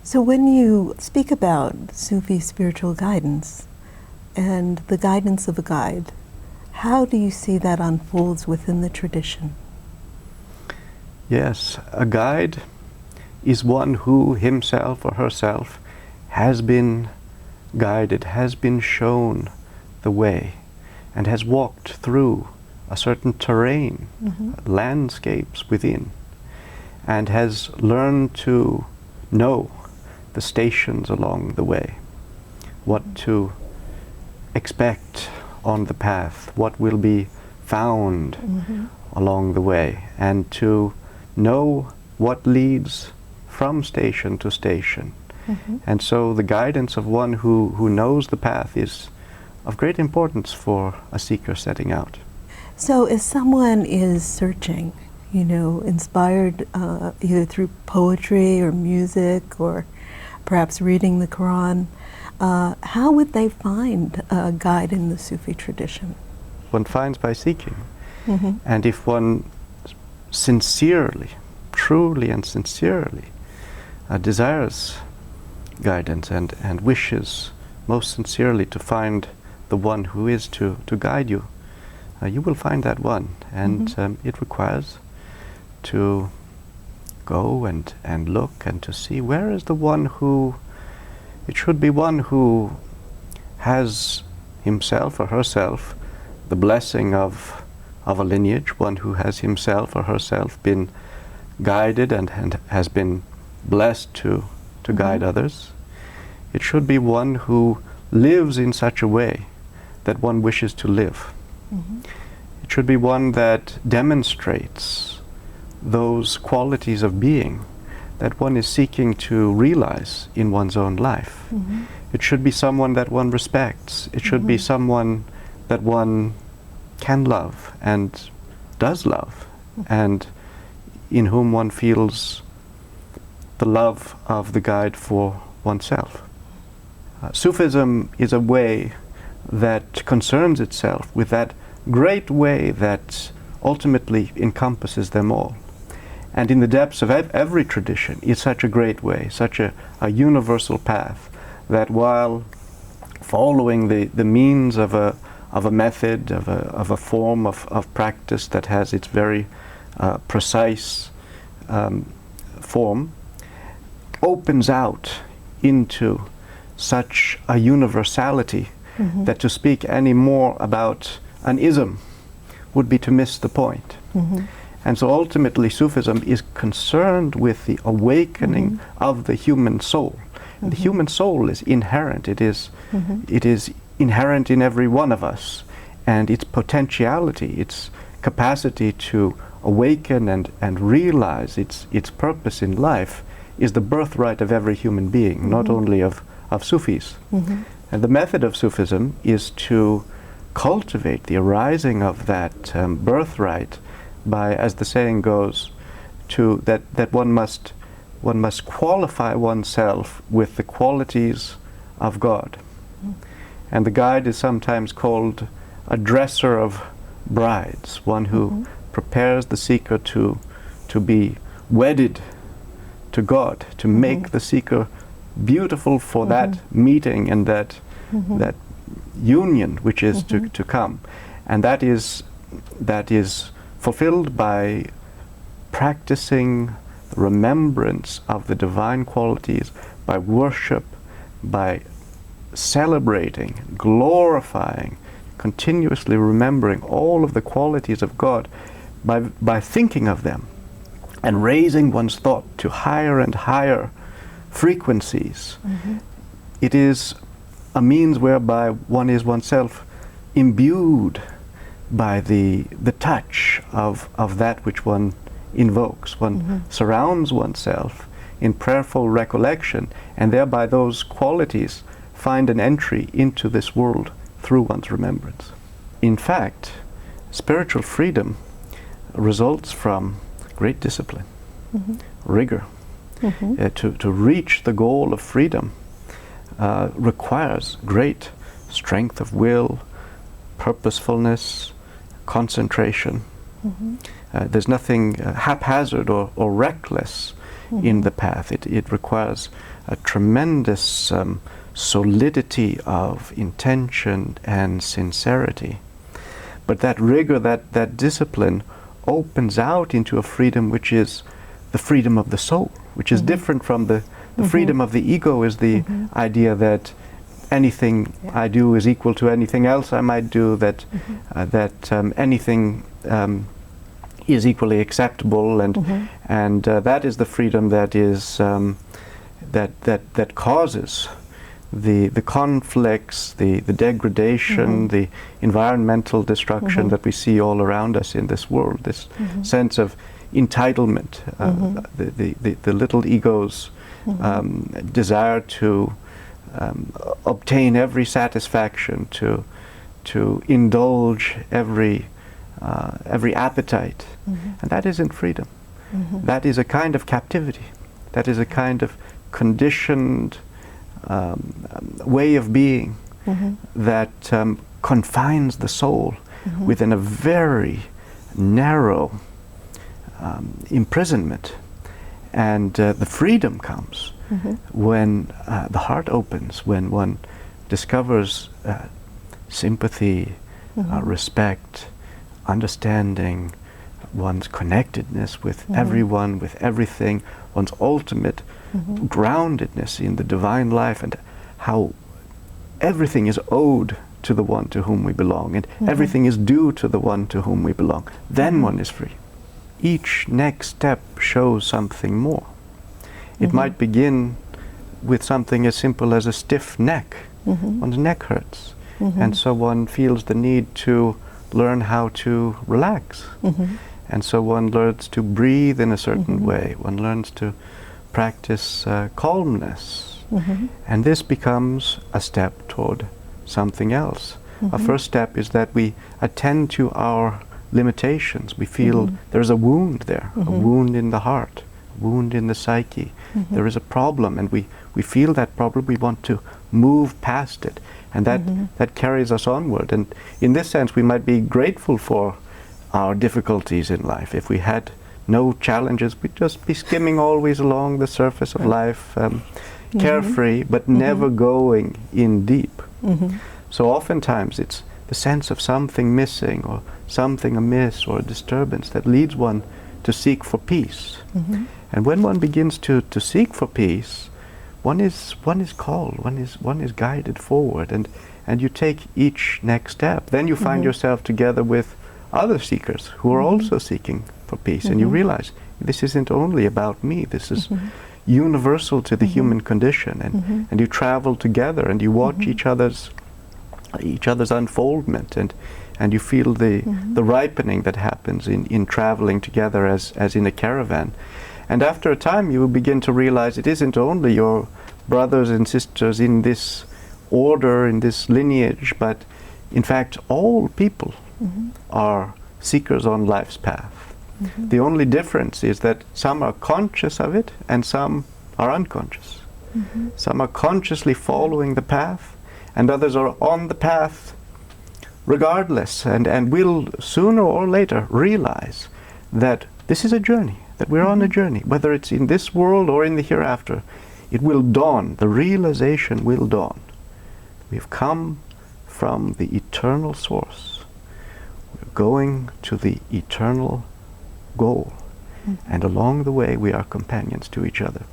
So when you speak about Sufi spiritual guidance and the guidance of a guide, how do you see that unfolds within the tradition? Yes, a guide is one who himself or herself has been guided, has been shown the way, and has walked through a certain terrain, landscapes within, and has learned to know the stations along the way, what to expect on the path, what will be found along the way, and to know what leads from station to station. And so the guidance of one who knows the path is of great importance for a seeker setting out. So if someone is searching, inspired either through poetry or music or perhaps reading the Quran, how would they find a guide in the Sufi tradition? One finds by seeking. And if one sincerely, truly and sincerely desires guidance and wishes most sincerely to find the one who is to guide you, you will find that one. And it requires to go and look and to see where is the one who, it should be one who has himself or herself the blessing of a lineage, one who has himself or herself been guided and has been blessed to guide others. It should be one who lives in such a way that one wishes to live. It should be one that demonstrates those qualities of being that one is seeking to realize in one's own life. It should be someone that one respects. It should be someone that one can love and does love, and in whom one feels the love of the guide for oneself. Sufism is a way that concerns itself with that great way that ultimately encompasses them all. And in the depths of every tradition is such a great way, such a universal path, that while following the means of a method, of a form of practice that has its very precise form, opens out into such a universality that to speak any more about an ism would be to miss the point. And so ultimately Sufism is concerned with the awakening of the human soul. The human soul is inherent. It is inherent in every one of us, and its potentiality, its capacity to awaken and realize its purpose in life is the birthright of every human being, not only of Sufis. And the method of Sufism is to cultivate the arising of that birthright by, as the saying goes, that one must qualify oneself with the qualities of God. And the guide is sometimes called a dresser of brides, one who prepares the seeker to be wedded to God, to make the seeker beautiful for that meeting and that union which is to come. And that is fulfilled by practicing the remembrance of the divine qualities, by worship, by celebrating, glorifying, continuously remembering all of the qualities of God, by thinking of them and raising one's thought to higher and higher frequencies. It is a means whereby one is oneself imbued by the touch of that which one invokes. One surrounds oneself in prayerful recollection, and thereby those qualities find an entry into this world through one's remembrance. In fact, spiritual freedom results from great discipline, rigor. To reach the goal of freedom requires great strength of will, purposefulness, concentration. There's nothing haphazard or reckless in the path. It requires a tremendous solidity of intention and sincerity. But that rigor, that discipline opens out into a freedom which is the freedom of the soul, which is different from the freedom of the ego is the idea that anything I do is equal to anything else I might do, that anything is equally acceptable, and that is the freedom that is that causes the conflicts, the degradation, the environmental destruction that we see all around us in this world. This sense of entitlement, the little ego's desire to obtain every satisfaction, to indulge every appetite, and that isn't freedom. That is a kind of captivity. That is a kind of conditioned way of being that confines the soul within a very narrow imprisonment. And the freedom comes when the heart opens, when one discovers sympathy, respect, understanding, one's connectedness with everyone, with everything, one's ultimate groundedness in the divine life, and how everything is owed to the one to whom we belong, and everything is due to the one to whom we belong. Then one is free. Each next step shows something more. It might begin with something as simple as a stiff neck. One's neck hurts, and so one feels the need to learn how to relax. And so one learns to breathe in a certain way. One learns to practice calmness. And this becomes a step toward something else. A first step is that we attend to our limitations. We feel there's a wound there, a wound in the heart, a wound in the psyche. There is a problem, and we feel that problem. We want to move past it, and that carries us onward. And in this sense, we might be grateful for our difficulties in life. If we had no challenges, we'd just be skimming always along the surface of life, carefree, but never going in deep. So oftentimes it's the sense of something missing, or something amiss, or a disturbance that leads one to seek for peace. And when one begins to seek for peace, one is called, one is guided forward, and you take each next step. Then you find yourself together with other seekers who are also seeking for peace, and you realize this isn't only about me. This is universal to the human condition, and you travel together, and you watch each other's unfoldment, and you feel the ripening that happens in traveling together as in a caravan. And after a time you will begin to realize it isn't only your brothers and sisters in this order, in this lineage, but in fact all people are seekers on life's path. The only difference is that some are conscious of it and some are unconscious. Some are consciously following the path, and others are on the path regardless, and will sooner or later realize that this is a journey, that we're on a journey, whether it's in this world or in the hereafter. It will dawn, the realization will dawn. We've come from the eternal source. We're going to the eternal goal. And along the way we are companions to each other.